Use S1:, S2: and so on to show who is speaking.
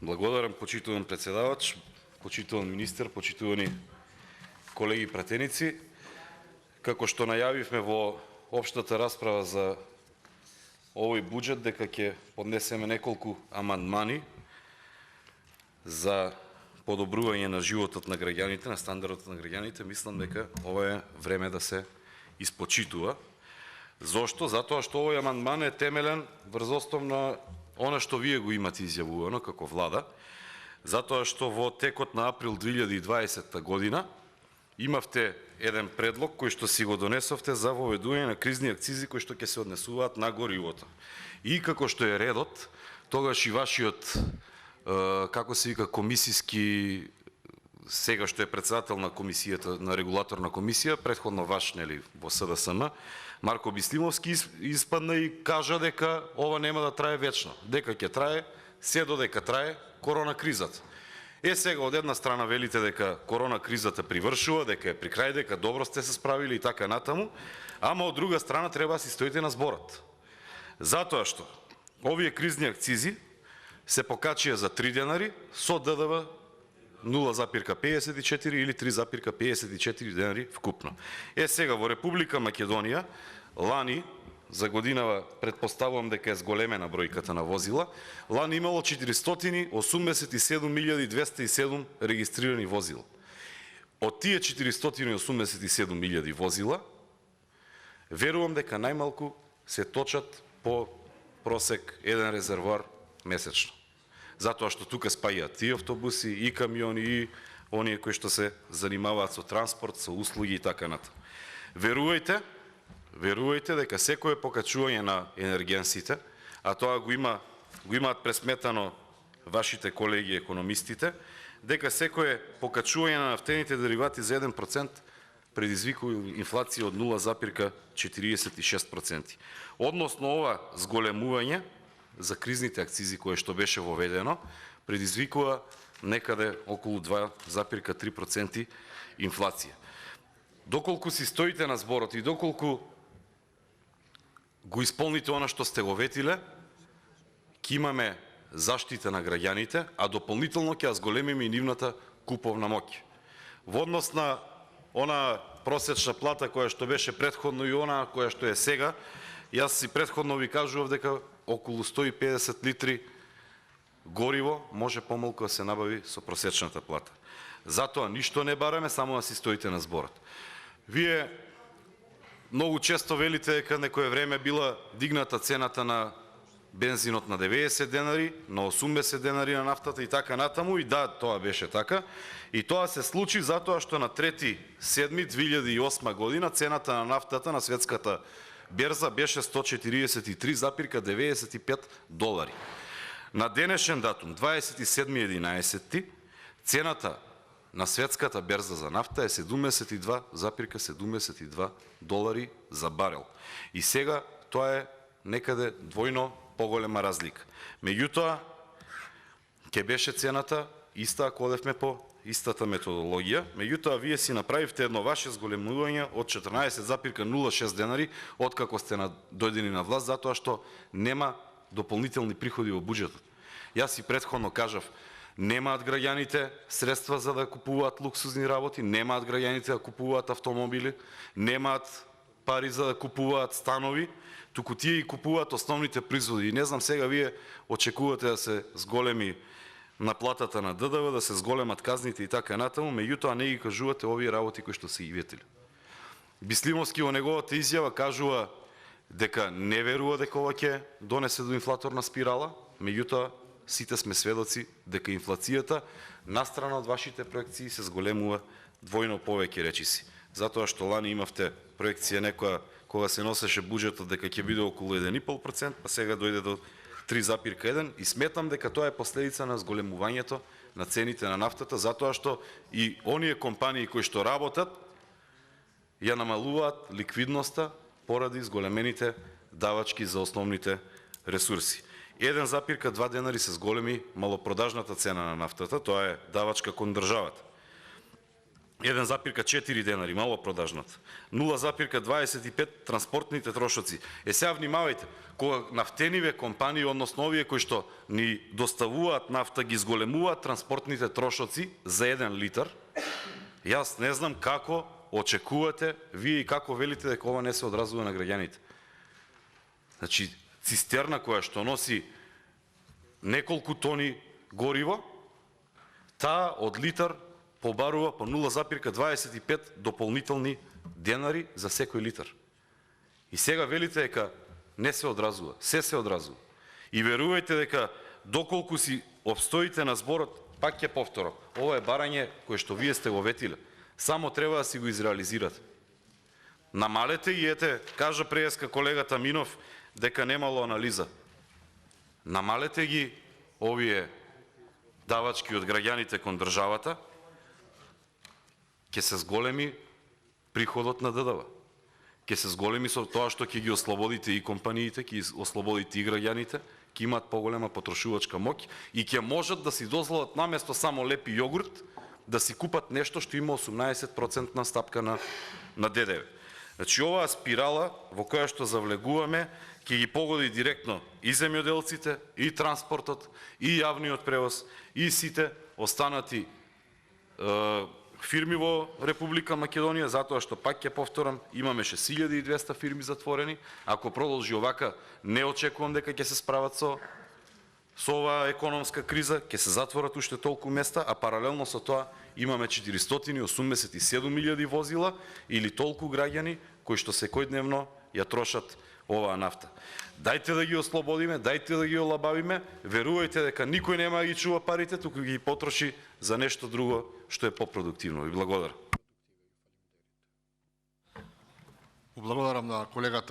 S1: Благодарам, почитуван председавач, почитуван министер, почитувани колеги пратеници. Како што најавивме во општата расправа за овој буџет, дека ќе поднесеме неколку амандмани за подобрување на животот на граѓаните, на стандардот на граѓаните, мислам дека ова е време да се испочитува. Зошто? Затоа што овој амандман е темелен врз основ на она што вие го имате изјавувано како влада, затоа што во текот на април 2020 година имавте еден предлог кој што си го донесовте за воведување на кризни акцизи кои што ќе се однесуваат на горивото. И како што е редот, тогаш и вашиот, како се вика, комисиски, сега што е председател на комисијата, на регулаторна комисија, претходно ваш, нели, во СДСМ, Марко Бислимовски испадна и кажа дека ова нема да трае вечно, дека ќе трае се додека трае корона кризата. Сега од една страна велите дека корона кризата привршува, дека е при крај, дека добро сте се справили и така натаму, ама од друга страна треба да си стоите на зборот. Затоа што овие кризни акцизи се покачија за 3 денари со ДДВ 0,54 или 3,54 денари вкупно. Сега во Република Македонија лани, за годинава предпоставувам дека е зголемена бројката на возила, лани имало 487.207 регистрирани возила. Од тие 487.000 возила, верувам дека најмалку се точат по просек еден резервоар месечно. Затоа што тука спаѓаат и автобуси, и камиони, и оние кои што се занимаваат со транспорт, со услуги и така натаму. Верувајте дека секое покачување на енергенсите, а тоа го имаат пресметано вашите колеги економистите, дека секое покачување на нафтените деривати за 1% предизвикува инфлација од 0,46%. Односно ова зголемување за кризните акцизи кое што беше воведено, предизвикува некаде околу 2,3% инфлација. Доколку си стоите на зборот и доколку го исполните она што сте го ветиле, ќе имаме заштита на граѓаните, а дополнително ќе ја зголемиме и нивната куповна моќ. Во однос на она просечна плата која што беше претходно и она која што е сега, јас си претходно ви кажував дека околу 150 литри гориво може помалку да се набави со просечната плата. Затоа ништо не бараме, само да си стоите на зборот. Вие многу често велите дека некое време била дигната цената на бензинот на 90 денари, на 80 денари на нафтата и така натаму, и да, тоа беше така. И тоа се случи затоа што на 3.7.2008 година цената на нафтата на светската берза беше 143,95 долари. На денешен датум, 27.11, цената на светската берза за нафта е 72,72 долари за барел. И сега тоа е некаде двојно поголема разлика. Меѓутоа, ќе беше цената иста ако одевме по истата методологија, меѓутоа вие си направивте едно ваше зголемување од 14,06 денари откако сте дојдени на власт, затоа што нема дополнителни приходи во буџетот. Јас си претходно кажав, немаат граѓаните средства за да купуваат луксузни работи, немаат граѓаните да купуваат автомобили, немаат пари за да купуваат станови, туку тие и купуваат основните производи. И не знам сега вие очекувате да се зголеми наплатата на ДДВ, да се зголемат казните и така натаму, меѓутоа не ги кажувате овие работи кои што се ги ветили. Бислимовски во неговата изјава кажува дека не верува дека ова ќе донесе до инфлаторна спирала, меѓутоа сите сме сведоци дека инфлацијата настрана од вашите проекции се зголемува двојно повеќе речиси. Затоа што лани имавте проекција некоја кога се носеше буџетот дека ќе биде околу 1,5%, па сега дојде до 3,1 и сметам дека тоа е последица на зголемувањето на цените на нафтата, затоа што и оние компании кои што работат ја намалуваат ликвидноста поради зголемените давачки за основните ресурси. 1,2 денари се зголеми малопродажната цена на нафтата, тоа е давачка кон државата. 1,4 денари, мало продажната. 0,25 транспортните трошоци. Сега внимавајте, кога нафтениве компании, односно овие кои што ни доставуваат нафта, ги зголемуваат транспортните трошоци за 1 литар, јас не знам како очекувате вие и како велите дека ова не се одразува на граѓаните. Значи, цистерна која што носи неколку тони гориво, таа од литар побарува по 0,25 дополнителни денари за секој литар. И сега велите дека не се одразува, се одразува. И верувајте дека доколку си обстоите на зборот, пак ќе повторам, ова е барање кое што вие сте го ветиле. Само треба да си го изреализирате. Намалете и ете, кажа преска колегата Минов дека немало анализа. Намалете ги овие давачки од граѓаните кон државата, ќе се зголеми приходот на ДДВ. Ќе се зголеми со тоа што ќе ги ослободите и компаниите, ќе ослободите и граѓаните, ќе имаат поголема потрошувачка моќ и ќе можат да си дозволат наместо само леп јогурт да си купат нешто што има 18% стапка на ДДВ. Значи оваа спирала во која што завлегуваме ќе ги погоди директно и земјоделците, и транспортот, и јавниот превоз, и сите останати фирми во Република Македонија, затоа што, пак ќе повторам, имаме 6200 фирми затворени. Ако продолжи овака, не очекувам дека ќе се справат со оваа економска криза, ќе се затворат уште толку места, а паралелно со тоа имаме 487.000 возила или толку граѓани кои што секојдневно ја трошат оваа нафта. Дајте да ги ослободиме, дајте да ги олабавиме, верувајте дека никој нема да ги чува парите, туку ги потроши за нешто друго што е попродуктивно. Ви благодарам.
S2: Благодарам на колегата